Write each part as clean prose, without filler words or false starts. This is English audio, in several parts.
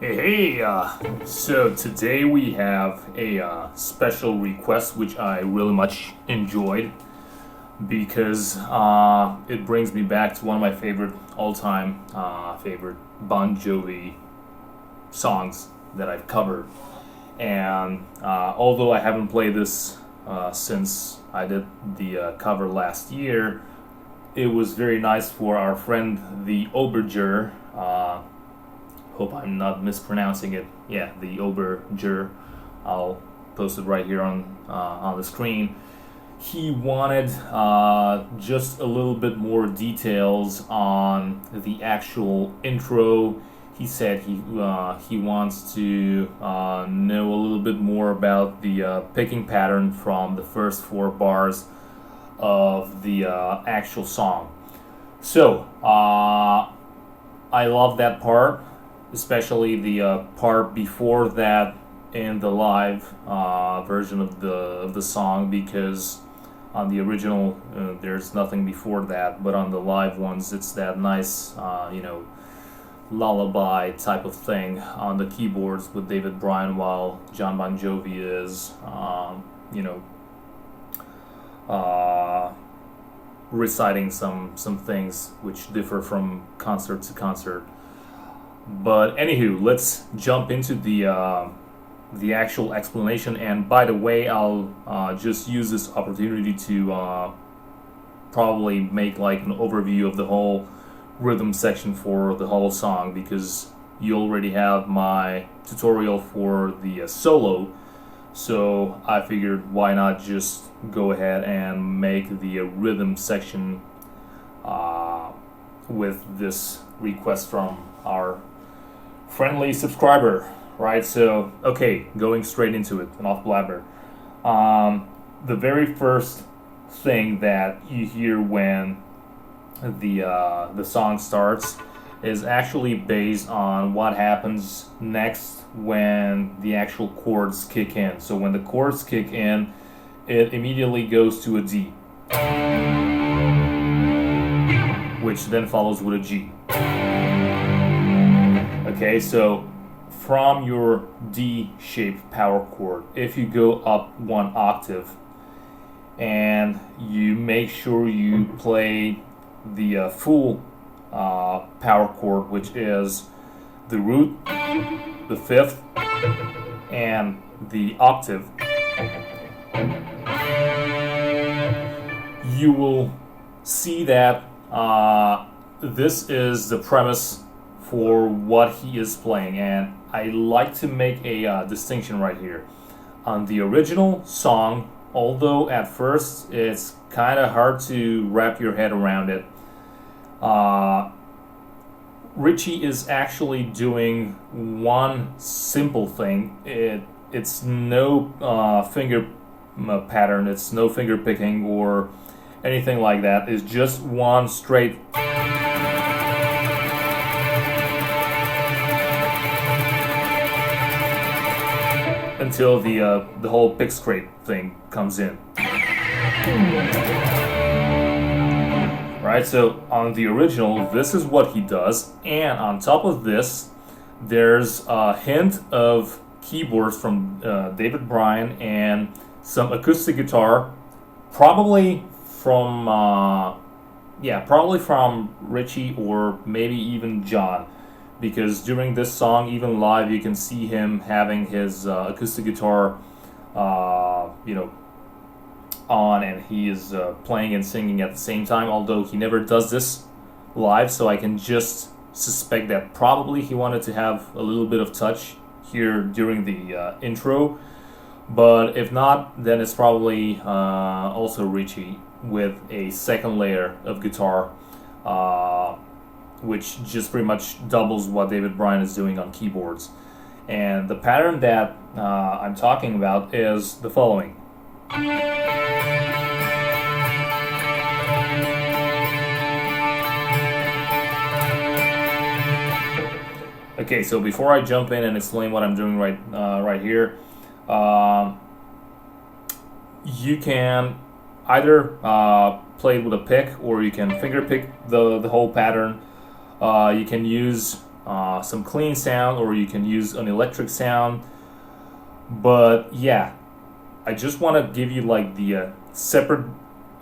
So today we have a special request which I really much enjoyed because it brings me back to one of my favorite all-time favorite Bon Jovi songs that I've covered. And although I haven't played this since I did the cover last year, it was very nice for our friend the Overdose. Hope I'm not mispronouncing it. Yeah, the Overdose. I'll post it right here on the screen. He wanted just a little bit more details on the actual intro. He said he wants to know a little bit more about the picking pattern from the first four bars of the actual song. So I love that part, especially the part before that in the live version of the song, because on the original there's nothing before that, but on the live ones it's that nice lullaby type of thing on the keyboards with David Bryan, while John Bon Jovi is reciting some things which differ from concert to concert. But anywho, let's jump into the actual explanation. And by the way, I'll just use this opportunity to probably make like an overview of the whole rhythm section for the whole song, because you already have my tutorial for the solo. So I figured, why not just go ahead and make the rhythm section with this request from our friendly subscriber, right? So, okay, going straight into it, enough blabber. The very first thing that you hear when the song starts is actually based on what happens next when the actual chords kick in. So when the chords kick in, it immediately goes to a D, which then follows with a G. Okay, so from your D-shaped power chord, if you go up one octave and you make sure you play the full power chord, which is the root, the fifth, and the octave, you will see that this is the premise for what he is playing. And I like to make a distinction right here. On the original song, although at first it's kind of hard to wrap your head around it, Richie is actually doing one simple thing. It's no finger pattern, it's no finger picking or anything like that. It's just one straight until the whole pick scrape thing comes in. Right, so on the original, this is what he does, and on top of this, there's a hint of keyboards from David Bryan and some acoustic guitar, probably from Richie or maybe even John, because during this song, even live, you can see him having his acoustic guitar, on, and he is playing and singing at the same time, although he never does this live, so I can just suspect that probably he wanted to have a little bit of touch here during the intro. But if not, then it's probably also Richie with a second layer of guitar, which just pretty much doubles what David Bryan is doing on keyboards. And the pattern that I'm talking about is the following. Okay, so before I jump in and explain what I'm doing right here, you can either play it with a pick, or you can finger pick the whole pattern. You can use some clean sound, or you can use an electric sound. But yeah, I just want to give you like the separate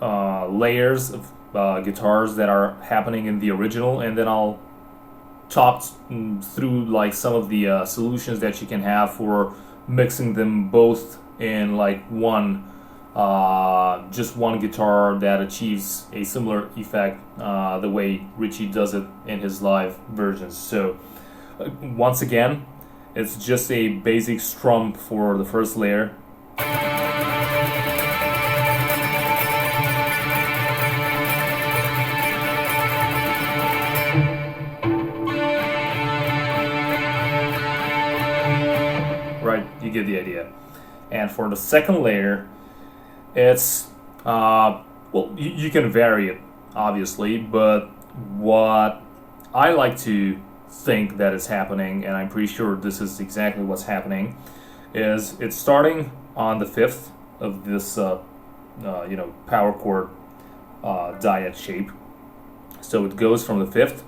layers of guitars that are happening in the original, and then I'll talk through like some of the solutions that you can have for mixing them both in like one just one guitar that achieves a similar effect the way Richie does it in his live versions. So once again, it's just a basic strum for the first layer. Right, you get the idea. And for the second layer, it's well, you can vary it obviously, but what I like to think that is happening, and I'm pretty sure this is exactly what's happening, is it's starting on the fifth of this power chord diet shape. So it goes from the fifth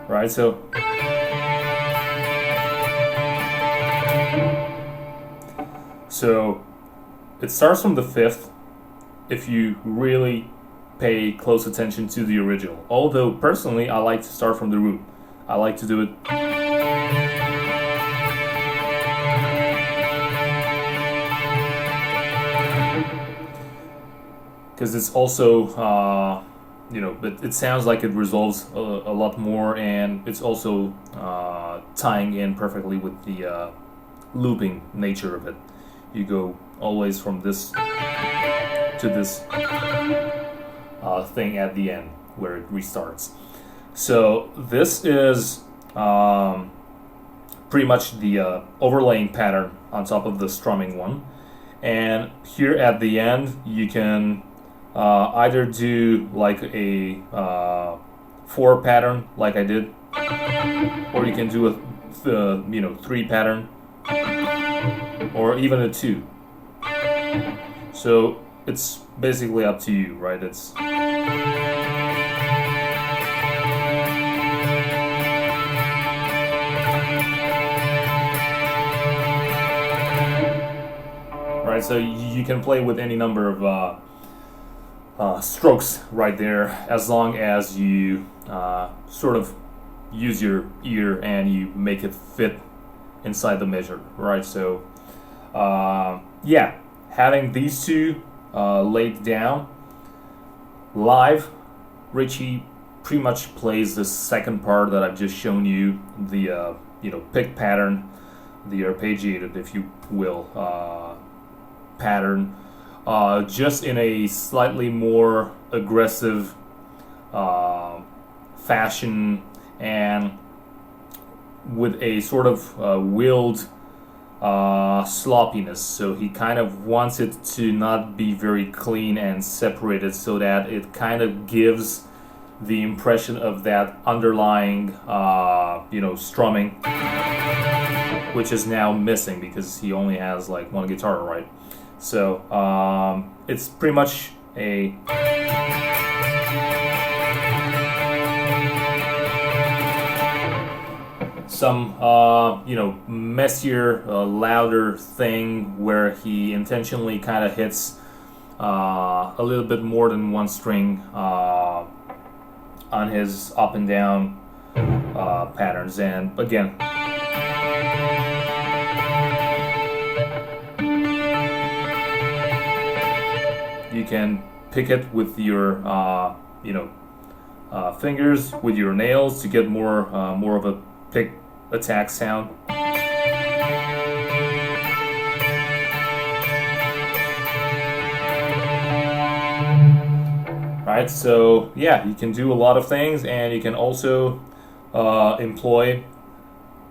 right, so it starts from the fifth if you really pay close attention to the original. Although personally I like to start from the root. I like to do it because it's also it sounds like it resolves a lot more, and it's also tying in perfectly with the looping nature of it. You go always from this to this thing at the end where it restarts. So this is pretty much the overlaying pattern on top of the strumming one, and here at the end you can either do like a 4 pattern like I did, or you can do a 3 pattern, or even a 2. So it's basically up to you, right? It's right. So you can play with any number of strokes right there, as long as you sort of use your ear and you make it fit inside the measure, right? So yeah, having these two laid down live, Richie pretty much plays the second part that I've just shown you, the pick pattern, the arpeggiated, if you will, pattern, just in a slightly more aggressive fashion, and with a sort of willed sloppiness. So he kind of wants it to not be very clean and separated, so that it kind of gives the impression of that underlying strumming, which is now missing because he only has like one guitar, right? So it's pretty much a some messier, louder thing where he intentionally kind of hits a little bit more than one string on his up and down patterns. And again, you can pick it with your fingers, with your nails, to get more of a pick attack sound. Right, so yeah, you can do a lot of things, and you can also employ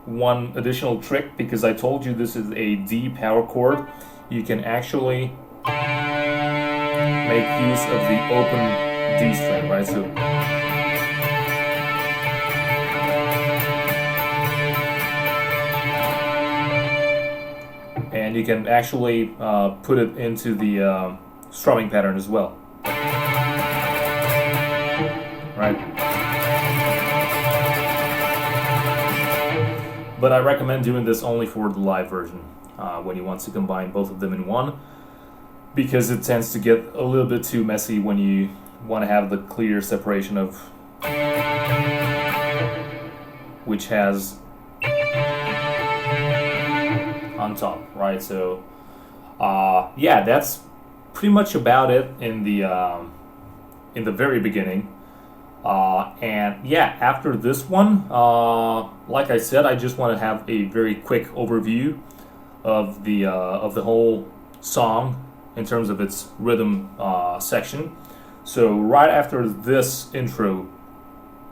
one additional trick, because I told you this is a D power chord. You can actually make use of the open D string, right? So and and you can actually put it into the strumming pattern as well. Right? But I recommend doing this only for the live version when you want to combine both of them in one, because it tends to get a little bit too messy when you want to have the clear separation of which has on top, right? So yeah, that's pretty much about it in the very beginning. And yeah, after this one, like I said, I just want to have a very quick overview of the whole song in terms of its rhythm section. So right after this intro,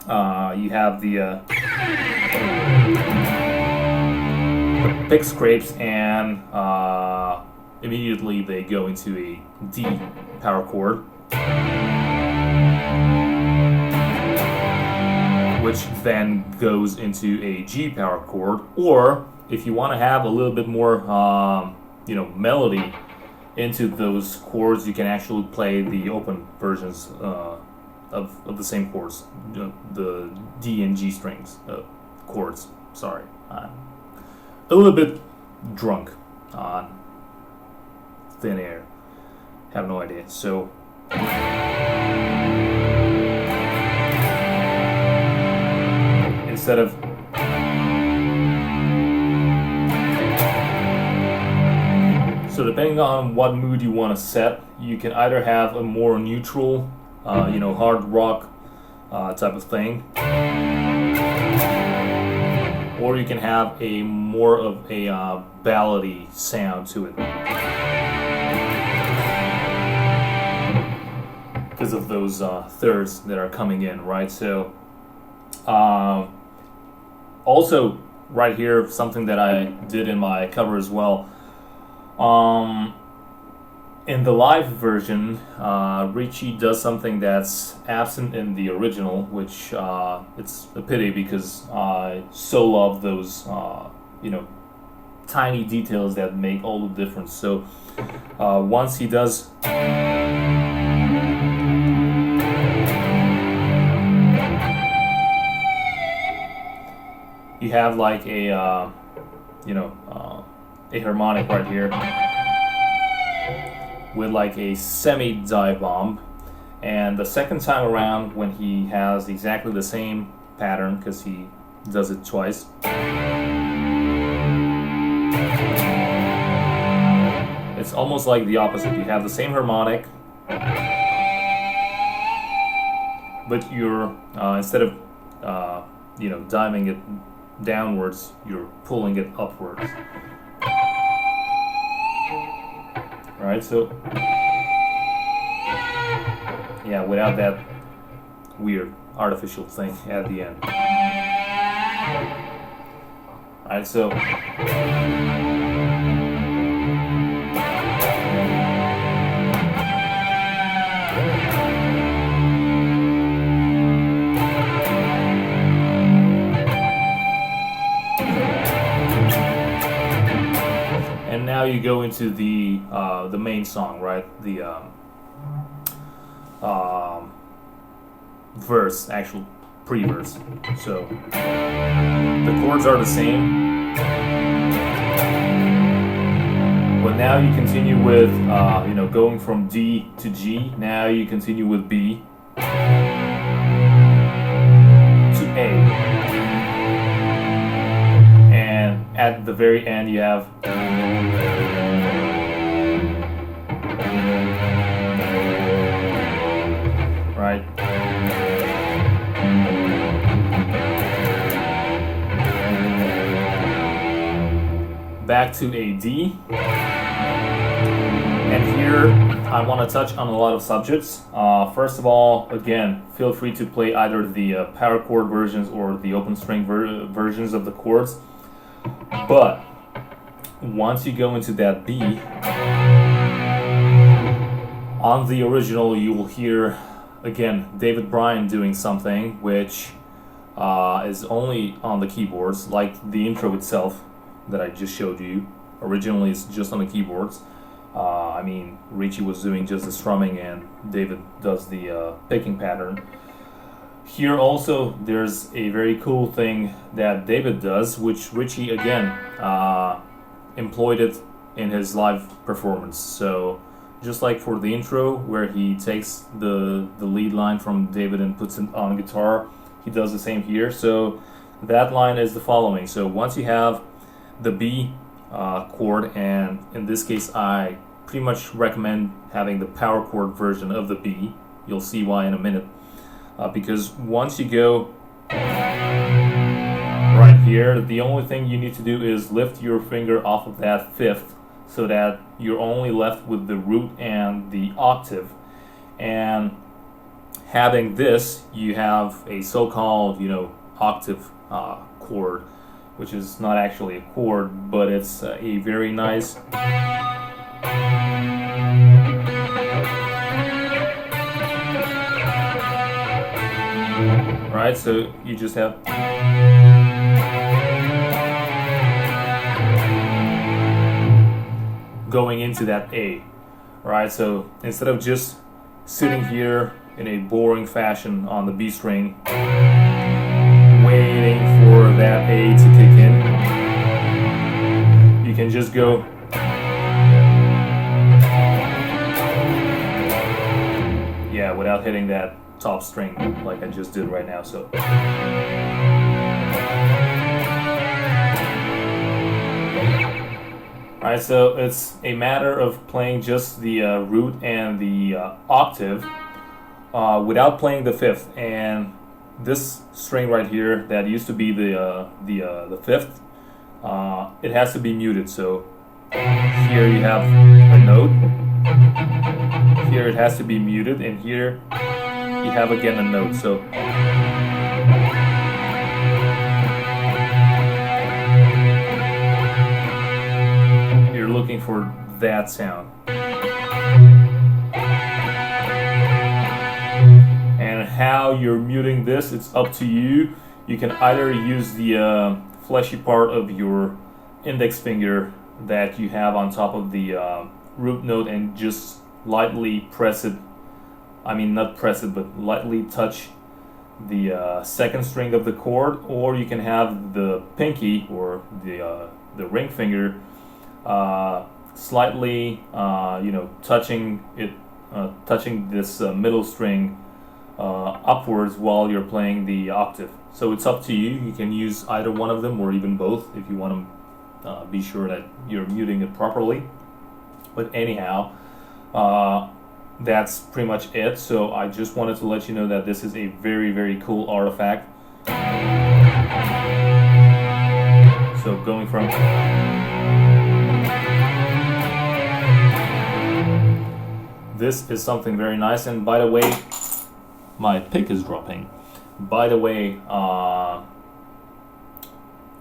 you have the pick scrapes, and immediately they go into a D power chord, which then goes into a G power chord. Or if you want to have a little bit more melody into those chords, you can actually play the open versions of the same chords, the D and G strings chords. Sorry, I'm a little bit drunk on thin air. Have no idea. So instead of depending on what mood you want to set, you can either have a more neutral, hard rock type of thing, or you can have a more of a ballady sound to it, because of those thirds that are coming in, right? So also right here, something that I did in my cover as well. In the live version, Richie does something that's absent in the original, which it's a pity, because I so love those tiny details that make all the difference. So once he does you have like a harmonic right here with like a semi-dive bomb, and the second time around, when he has exactly the same pattern, because he does it twice, it's almost like the opposite. You have the same harmonic, but you're instead of diving it downwards, you're pulling it upwards. Right, so yeah, without that weird artificial thing at the end. Alright, so and now you go into the main song, right? The verse, actual pre-verse. So the chords are the same, but now you continue with going from D to G. Now you continue with B to A, and at the very end you have right. Back to a D, and here I want to touch on a lot of subjects. First of all, again, feel free to play either the power chord versions or the open string versions of the chords, but once you go into that B, on the original you will hear again David Bryan doing something which is only on the keyboards, like the intro itself that I just showed you. originally it's just on the keyboards. I mean, Richie was doing just the strumming and David does the picking pattern. Here also there's a very cool thing that David does, which Richie again employed it in his live performance. So just like for the intro where he takes the lead line from David and puts it on guitar, he does the same here. So that line is the following. So once you have the B chord, and in this case I pretty much recommend having the power chord version of the B. You'll see why in a minute. Because once you go right here, the only thing you need to do is lift your finger off of that fifth so that you're only left with the root and the octave. And having this, you have a so-called, octave chord, which is not actually a chord, but it's a very nice right, so you just have going into that A, right? So instead of just sitting here in a boring fashion on the B string, waiting for that A to kick in, you can just go without hitting that top string like I just did right now. So alright, so it's a matter of playing just the root and the octave without playing the fifth. And this string right here that used to be the fifth, it has to be muted. So here you have a note, here it has to be muted, and here you have again a note. So you're looking for that sound. And how you're muting this, it's up to you. You can either use the fleshy part of your index finger that you have on top of the root note and just lightly press it. I mean, not press it, but lightly touch the second string of the chord, or you can have the pinky or the ring finger slightly, touching it, touching this middle string upwards while you're playing the octave. So it's up to you. You can use either one of them or even both if you want to be sure that you're muting it properly. But anyhow, that's pretty much it. So I just wanted to let you know that this is a very, very cool artifact. So going from this is something very nice. And by the way, my pick is dropping. By the way,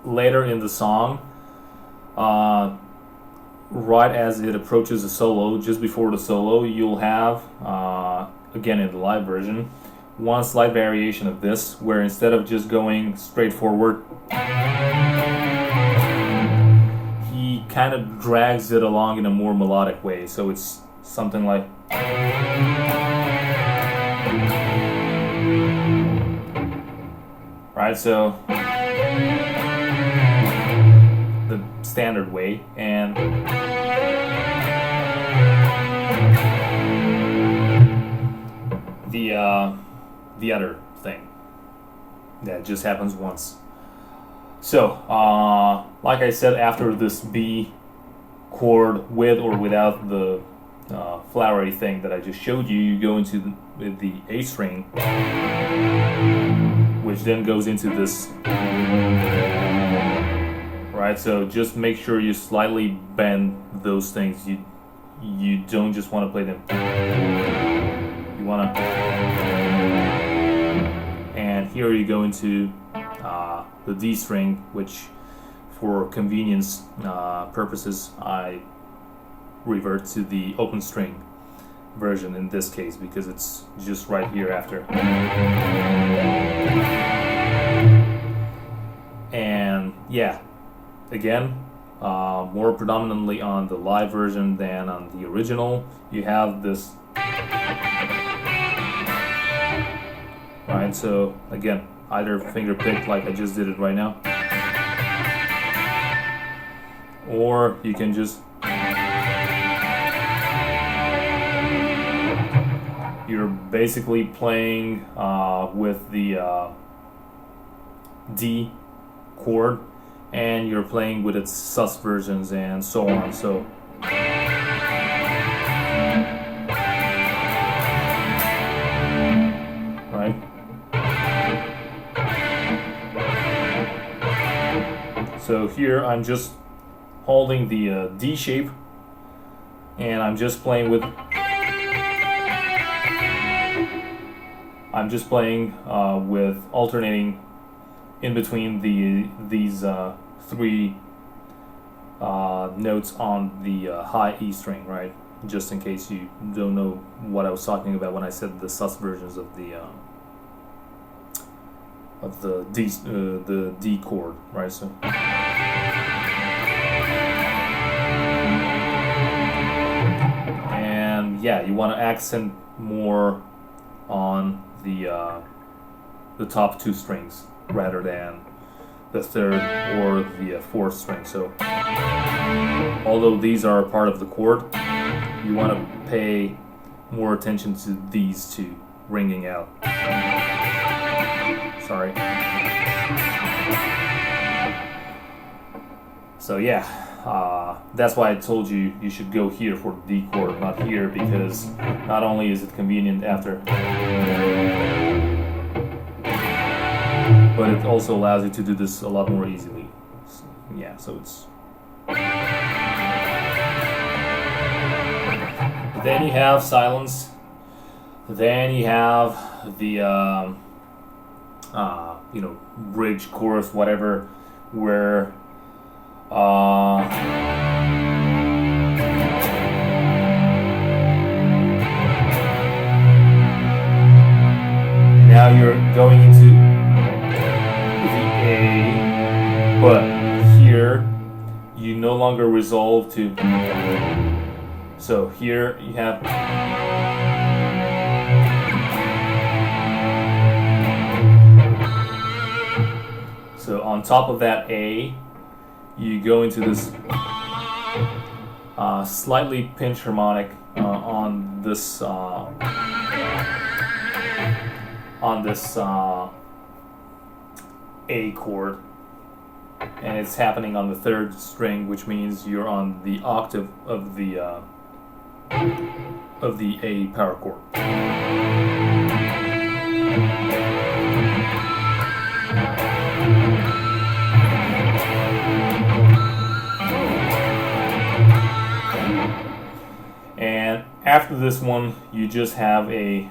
later in the song, right as it approaches the solo, just before the solo, you'll have, again in the live version, one slight variation of this, where instead of just going straight forward, he kind of drags it along in a more melodic way. So it's something like, right, so the standard way. And the other thing that just happens once. So like I said, after this B chord with or without the flowery thing that I just showed you, you go into the A string, which then goes into this, right? So just make sure you slightly bend those things. You don't just want to play them. You want to, and here you go into the D string, which for convenience purposes I revert to the open string version in this case, because it's just right here after. And yeah, again, more predominantly on the live version than on the original. You have this, right? So again, either finger pick like I just did it right now, or you can just, you're basically playing with the D chord, and you're playing with its sus versions and so on. So right. So here I'm just holding the D shape, and I'm just playing with alternating in between these three notes on the high E string, right? Just in case you don't know what I was talking about when I said the sus versions of the D chord, right? So and yeah, you want to accent more on the top two strings rather than the third or the fourth string. So although these are part of the chord, you want to pay more attention to these two ringing out. Sorry. So yeah, that's why I told you you should go here for the D chord, not here, because not only is it convenient after, but it also allows you to do this a lot more easily. So, yeah, so it's. Then you have silence. Then you have the bridge, chorus, whatever, where now you're going into the A, but here you no longer resolve to. So here you have. So on top of that A, you go into this slightly pinch harmonic on this A chord, and it's happening on the third string, which means you're on the octave of the A power chord. And after this one, you just have a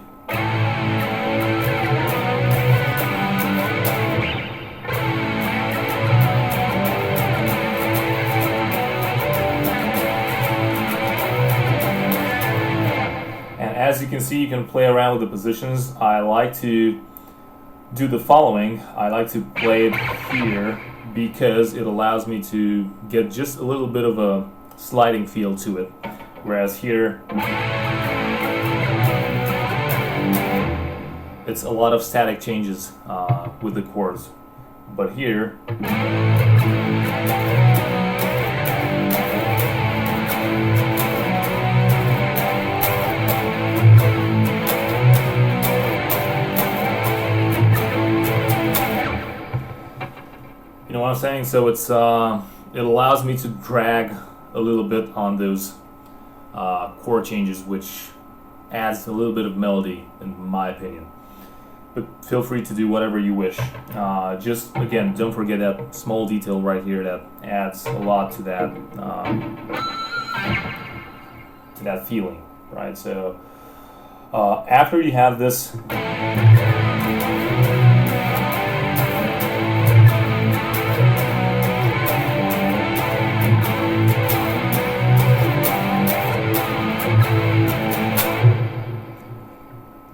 as you can see, you can play around with the positions. I like to do the following. I like to play it here because it allows me to get just a little bit of a sliding feel to it. Whereas here, it's a lot of static changes with the chords. But here, you know what I'm saying? So it's it allows me to drag a little bit on those chord changes, which adds a little bit of melody, in my opinion. But feel free to do whatever you wish. Just again, don't forget that small detail right here that adds a lot to that feeling, right? So after you have this.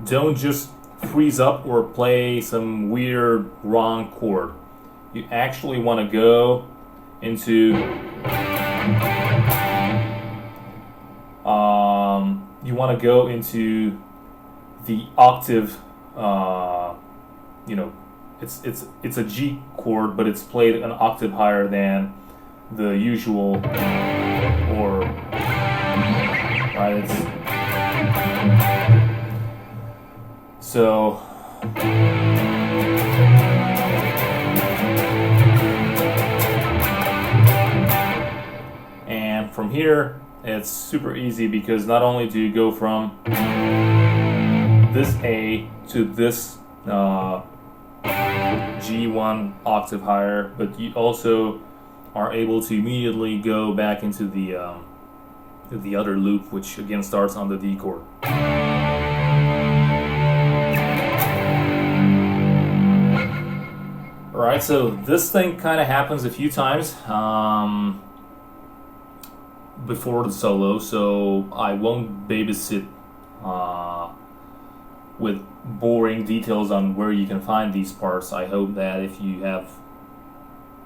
Don't just freeze up or play some weird wrong chord. You actually want to go into You want to go into the octave. You know, it's a G chord, but it's played an octave higher than the usual, or right. It's so. And from here, it's super easy because not only do you go from this A to this G1 octave higher, but you also are able to immediately go back into the other loop, which again starts on the D chord. Alright, so this thing kind of happens a few times before the solo, so I won't babysit with boring details on where you can find these parts. I hope that if you have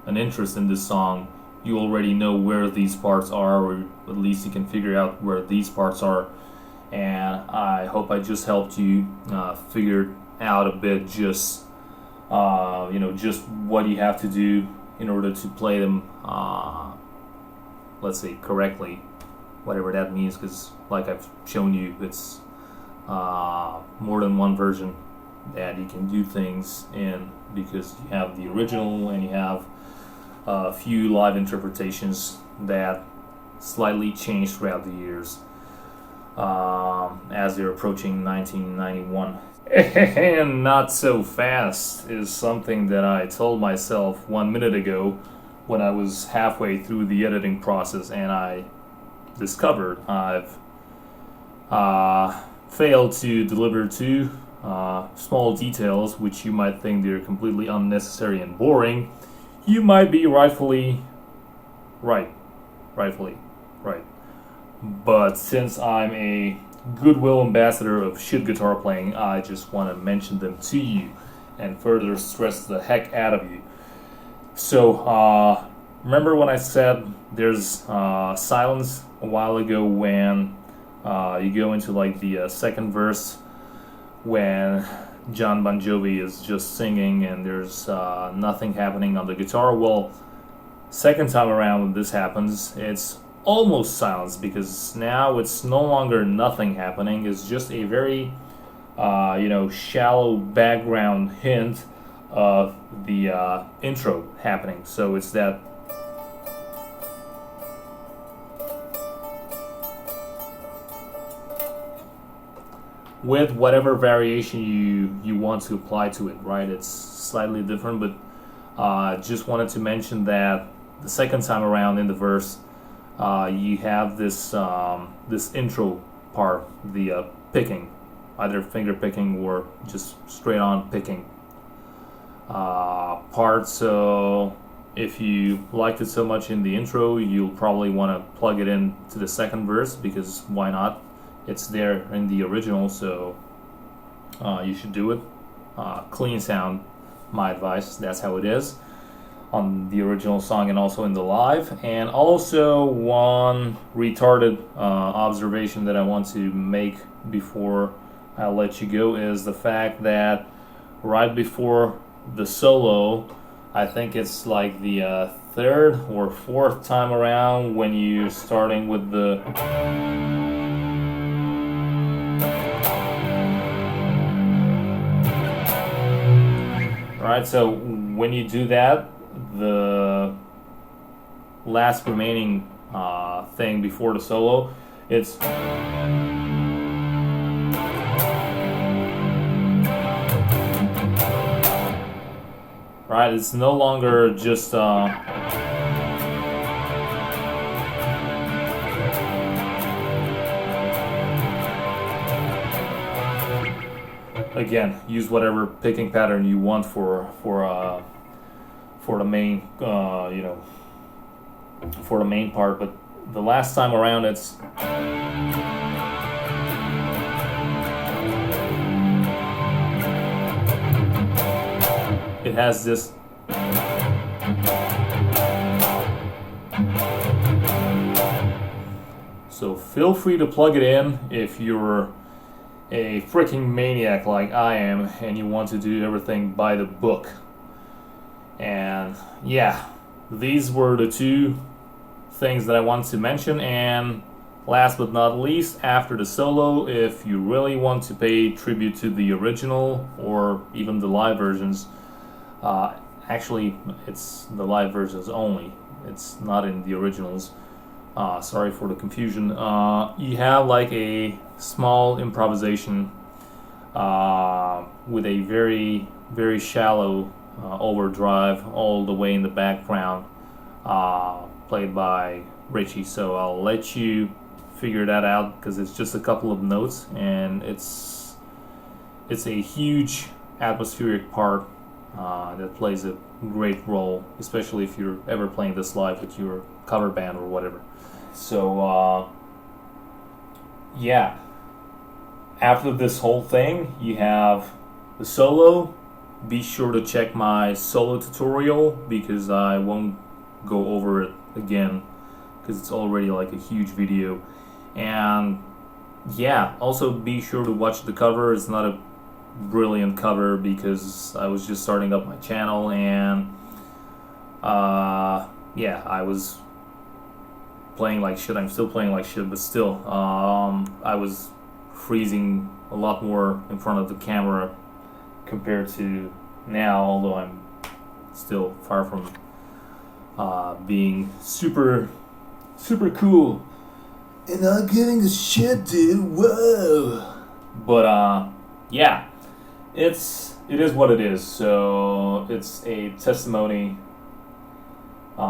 an interest in this song, you already know where these parts are, or at least you can figure out where these parts are. And I hope I just helped you figure out a bit just just what you have to do in order to play them, let's say, correctly, whatever that means, because like I've shown you, it's more than one version that you can do things in, because you have the original and you have a few live interpretations that slightly changed throughout the years as they're approaching 1991. And not so fast is something that I told myself 1 minute ago when I was halfway through the editing process, and I discovered I've failed to deliver two small details which you might think they're completely unnecessary and boring. You might be rightfully right. But since I'm a goodwill ambassador of shit guitar playing, I just want to mention them to you and further stress the heck out of you. So, remember when I said there's silence a while ago when you go into like the second verse when John Bon Jovi is just singing and there's nothing happening on the guitar? Well, second time around when this happens, it's almost silence, because now it's no longer nothing happening. It's just a very shallow background hint of the intro happening. So it's that with whatever variation you want to apply to it, right? It's slightly different, but just wanted to mention that the second time around in the verse, you have this this intro part, the picking, either finger picking or just straight on picking part. So if you liked it so much in the intro, you'll probably want to plug it in to the second verse, because why not? It's there in the original, so you should do it. Clean sound, my advice. That's how it is on the original song and also in the live. And also one retarded observation that I want to make before I let you go is the fact that right before the solo, I think it's like the third or fourth time around when you're starting with the right, so when you do that, the last remaining thing before the solo, it's right. It's no longer just again, use whatever picking pattern you want for the main for the main part, but the last time around it's it has this feel free to plug it in if you're a freaking maniac like I am and you want to do everything by the book. And yeah, these were the two things that I wanted to mention. And last but not least, after the solo, if you really want to pay tribute to the original or even the live versions, actually it's the live versions only, it's not in the originals. Sorry for the confusion. You have like a small improvisation with a very, very shallow overdrive all the way in the background, played by Richie. So I'll let you figure that out because it's just a couple of notes and it's a huge atmospheric part that plays a great role, especially if you're ever playing this live with your cover band or whatever. So yeah, after this whole thing you have the solo. Be sure to check my solo tutorial because I won't go over it again because it's already like a huge video. And yeah, also be sure to watch the cover. It's not a brilliant cover because I was just starting up my channel, and yeah, I was playing like shit. I'm still playing like shit, but still, I was freezing a lot more in front of the camera compared to now, although I'm still far from being super cool and not giving a shit, dude. Whoa. But yeah, it is what it is. So it's a testimony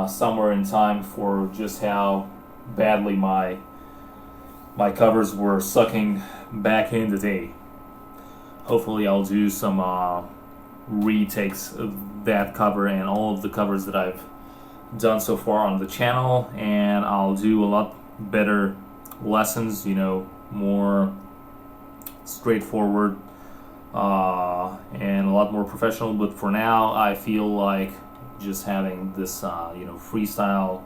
somewhere in time for just how badly my covers were sucking back in the day. Hopefully I'll do some retakes of that cover and all of the covers that I've done so far on the channel, and I'll do a lot better lessons, more straightforward and a lot more professional. But for now, I feel like just having this freestyle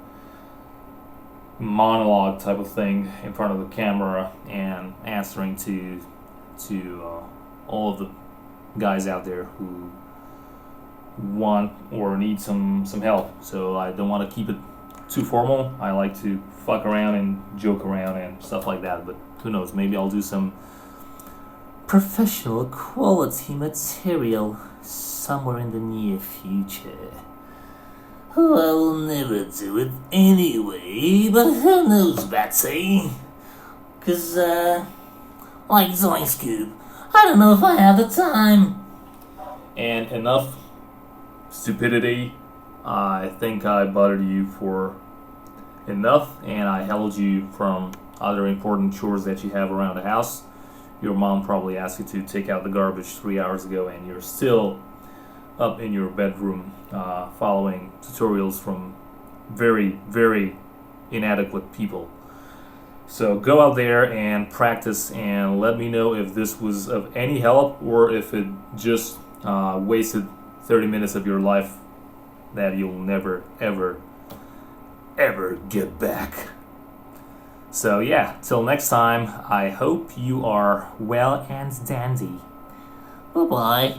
monologue type of thing in front of the camera and answering to all of the guys out there who want or need some help. So I don't want to keep it too formal. I like to fuck around and joke around and stuff like that, but who knows, maybe I'll do some professional quality material somewhere in the near future. Oh, I will never do it anyway, but who knows, Betsy? 'Cause, like Zoink Scoop, I don't know if I have the time. And enough stupidity. I think I bothered you for enough, and I held you from other important chores that you have around the house. Your mom probably asked you to take out the garbage 3 hours ago, and you're still up in your bedroom following tutorials from very, very inadequate people. So go out there and practice and let me know if this was of any help or if it just wasted 30 minutes of your life that you'll never, ever, ever get back. So yeah, till next time, I hope you are well and dandy. Bye-bye.